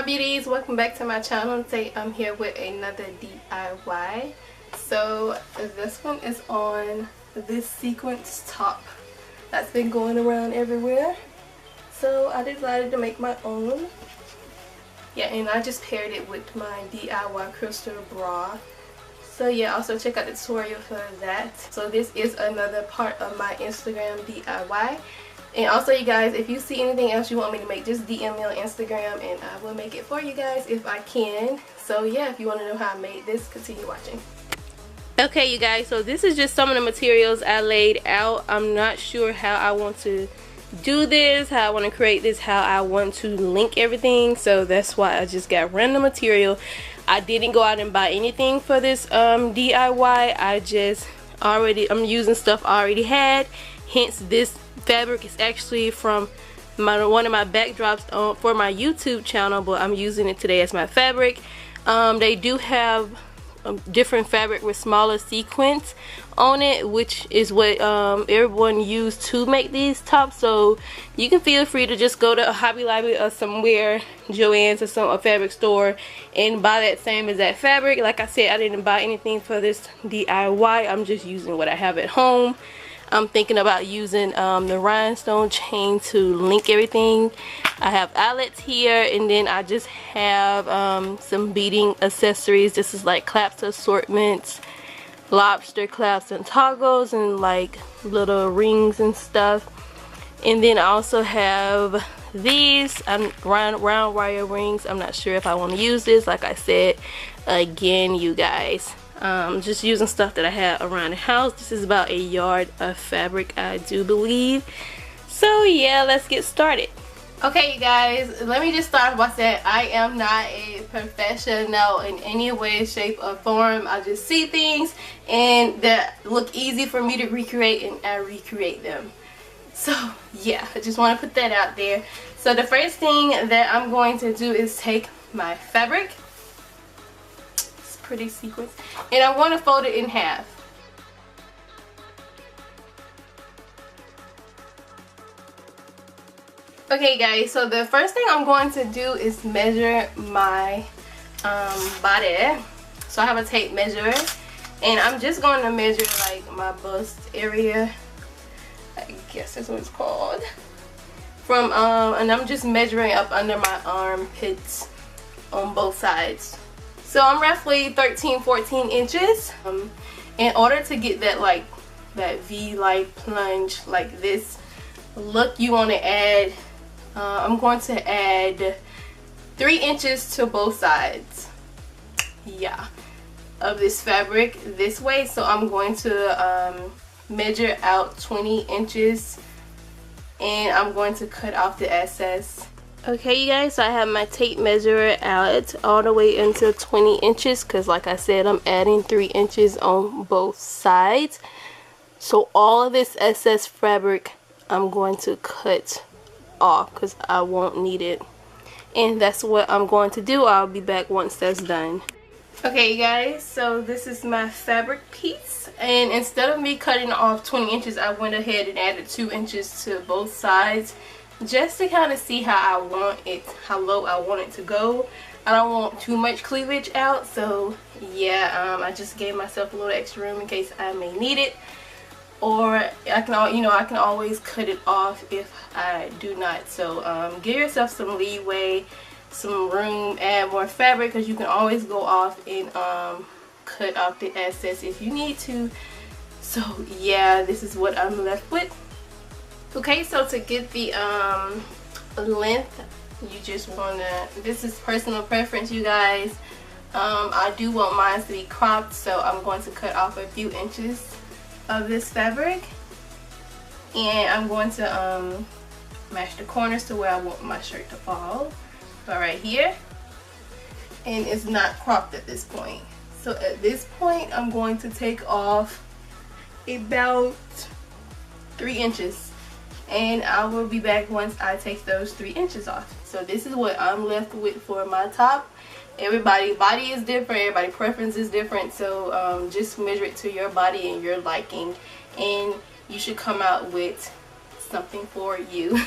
Hi beauties, welcome back to my channel. Today I'm here with another DIY. So this one is on this sequence top that's been going around everywhere. So I decided to make my own. Yeah, and I just paired it with my DIY crystal bra. So yeah, also check out the tutorial for that. So this is another part of my Instagram DIY. And also you guys, if you see anything else you want me to make, just DM me on Instagram and I will make it for you guys if I can. So yeah, if you want to know how I made this, continue watching. Okay you guys, so this is just some of the materials I laid out. I'm not sure how I want to do this, how I want to create this, how I want to link everything. So that's why I just got random material. I didn't go out and buy anything for this DIY. I'm using stuff I already had. Hence this fabric is actually from one of my backdrops for my YouTube channel, but I'm using it today as my fabric. They do have different fabric with smaller sequins on it, which is what everyone used to make these tops. So you can feel free to just go to a Hobby Lobby or somewhere, Joann's or a fabric store, and buy that same exact fabric. Like I said, I didn't buy anything for this DIY. I'm just using what I have at home. I'm thinking about using the rhinestone chain to link everything. I have eyelets here, and then I just have some beading accessories. This is like clasp assortments, lobster clasps and toggles, and like little rings and stuff. And then I also have these round wire rings. I'm not sure if I want to use this. Like I said, again, you guys, just using stuff that I have around the house. This is about a yard of fabric, I do believe. So yeah, let's get started. Okay you guys, let me just start by saying I am not a professional in any way, shape or form. I just see things and that look easy for me to recreate, and I recreate them. So yeah, I just want to put that out there. So the first thing that I'm going to do is take my fabric, pretty sequence, and I want to fold it in half. Okay guys, so the first thing I'm going to do is measure my body. So I have a tape measure, and I'm just going to measure like my bust area, I guess that's what it's called, from and I'm just measuring up under my armpits on both sides. So I'm roughly 13-14 inches. In order to get that that V-like plunge like this look, you want to add, I'm going to add 3 inches to both sides, yeah, of this fabric this way. So I'm going to measure out 20 inches and I'm going to cut off the excess. Okay you guys, so I have my tape measure out all the way into 20 inches because like I said, I'm adding 3 inches on both sides. So all of this excess fabric I'm going to cut off because I won't need it. And that's what I'm going to do. I'll be back once that's done. Okay you guys, so this is my fabric piece, and instead of me cutting off 20 inches, I went ahead and added 2 inches to both sides, just to kind of see how I want it, how low I want it to go. I don't want too much cleavage out, so yeah, I just gave myself a little extra room in case I may need it, or I can, you know, I can always cut it off if I do not. So give yourself some leeway, some room, add more fabric, because you can always go off and cut off the excess if you need to. So yeah, this is what I'm left with. Okay, so to get the length, you just wanna, this is personal preference you guys. I do want mine to be cropped, so I'm going to cut off a few inches of this fabric, and I'm going to match the corners to where I want my shirt to fall. So right here, and it's not cropped at this point. So at this point I'm going to take off about 3 inches, and I will be back once I take those 3 inches off. So this is what I'm left with for my top. Everybody's body is different, everybody's preference is different, so just measure it to your body and your liking, and you should come out with something for you.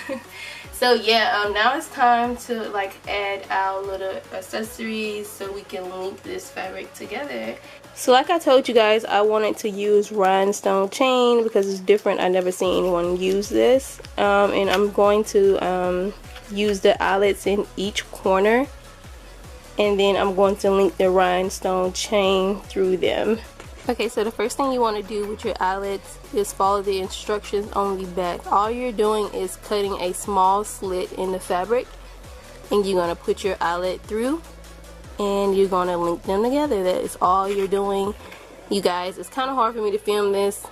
So yeah, now it's time to like add our little accessories so we can link this fabric together. So like I told you guys, I wanted to use rhinestone chain because it's different. I never seen anyone use this. And I'm going to use the eyelets in each corner, and then I'm going to link the rhinestone chain through them. Okay, so the first thing you want to do with your eyelets is follow the instructions on the back. All you're doing is cutting a small slit in the fabric, and you're going to put your eyelet through, and you're going to link them together. That is all you're doing, you guys. It's kind of hard for me to film this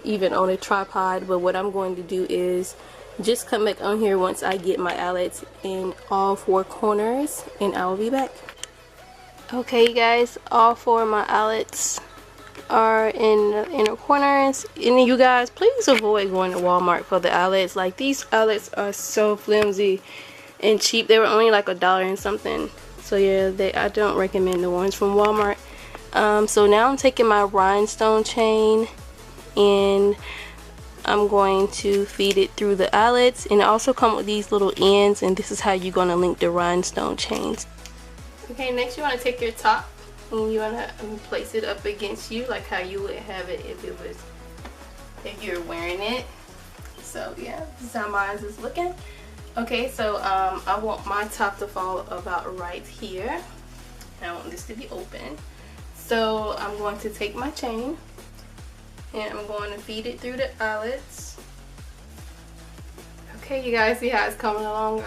even on a tripod, but what I'm going to do is just come back on here once I get my eyelets in all 4 corners, and I will be back. Okay, you guys, all 4 of my eyelets are in the inner corners, and you guys, please avoid going to Walmart for the eyelets. Like, these eyelets are so flimsy and cheap. They were only like $1 and something. So yeah, I don't recommend the ones from Walmart. So now I'm taking my rhinestone chain and I'm going to feed it through the eyelets, and it also come with these little ends, and this is how you're going to link the rhinestone chains. Okay, next you want to take your top and you want to place it up against you like how you would have it if you're wearing it. So yeah, this is how mine is looking. Okay, so I want my top to fall about right here. I want this to be open. So I'm going to take my chain and I'm going to feed it through the eyelets. Okay, you guys see how it's coming along.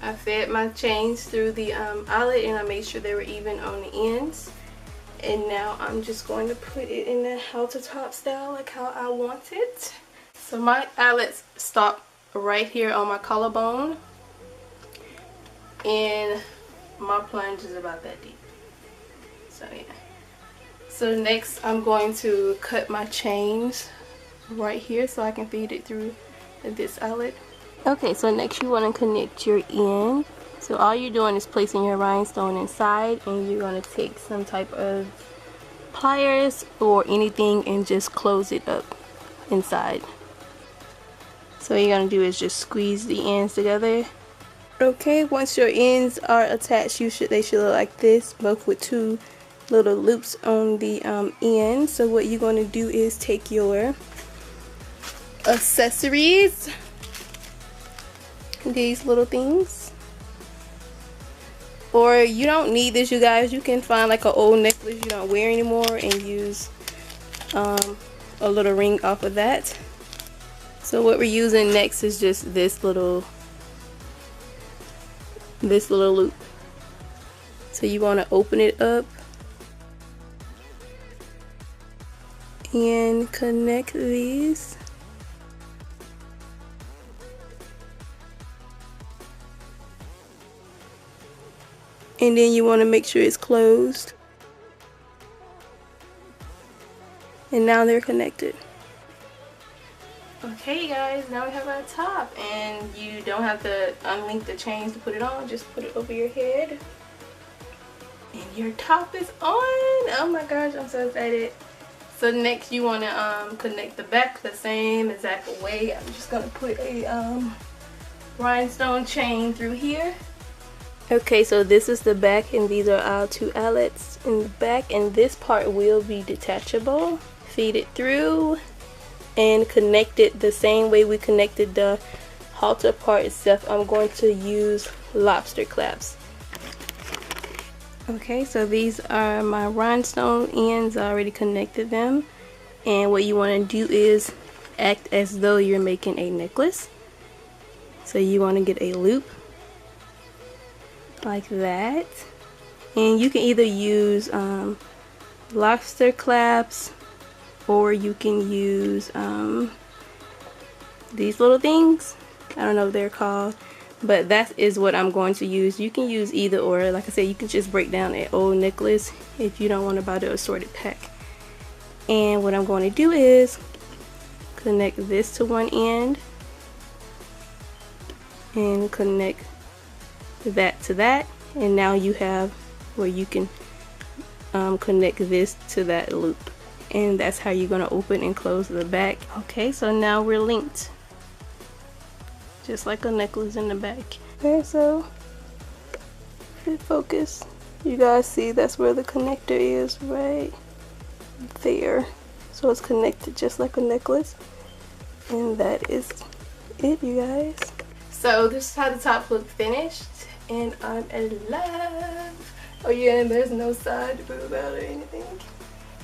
I fed my chains through the eyelet, and I made sure they were even on the ends. And now I'm just going to put it in the halter top style like how I want it. So my eyelets stop right here on my collarbone, and my plunge is about that deep. So yeah. So next I'm going to cut my chains right here so I can feed it through this eyelet. Okay, so next you want to connect your end. So all you're doing is placing your rhinestone inside, and you're going to take some type of pliers or anything and just close it up inside. So what you're going to do is just squeeze the ends together. Okay, once your ends are attached, they should look like this, both with 2 little loops on the end. So what you're going to do is take your accessories, these little things, or you don't need this, you guys. You can find like an old necklace you don't wear anymore and use a little ring off of that. So what we're using next is just this little loop. So you want to open it up and connect these. And then you want to make sure it's closed. And now they're connected. Okay guys, now we have our top, and you don't have to unlink the chains to put it on, just put it over your head and your top is on. Oh my gosh, I'm so excited. So next you want to connect the back the same exact way. I'm just going to put a rhinestone chain through here. Okay, so this is the back, and these are our 2 eyelets in the back, and this part will be detachable. Feed it through and connect it the same way we connected the halter part itself. I'm going to use lobster clasps. Okay, so these are my rhinestone ends. I already connected them, and what you want to do is act as though you're making a necklace. So you want to get a loop like that, and you can either use lobster clasps, or you can use these little things. I don't know what they're called, but that is what I'm going to use. You can use either or. Like I said, you can just break down an old necklace if you don't want to buy the assorted pack. And what I'm going to do is connect this to one end and connect that to that, and now you have where you can connect this to that loop, and that's how you're gonna open and close the back. Okay, so now we're linked just like a necklace in the back. Okay, so focus. You guys see that's where the connector is, right there. So it's connected just like a necklace, and that is it, you guys. So this is how the top look finished, and I'm in love. Oh yeah, and there's no side boob out or anything.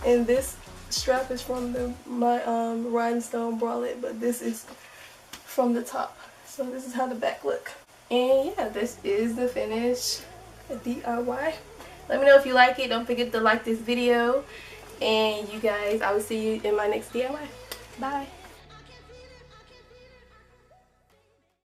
And this strap is from my Rhinestone bralette, but this is from the top. So this is how the back look. And yeah, this is the finished DIY. Let me know if you like it. Don't forget to like this video. And you guys, I will see you in my next DIY. Bye.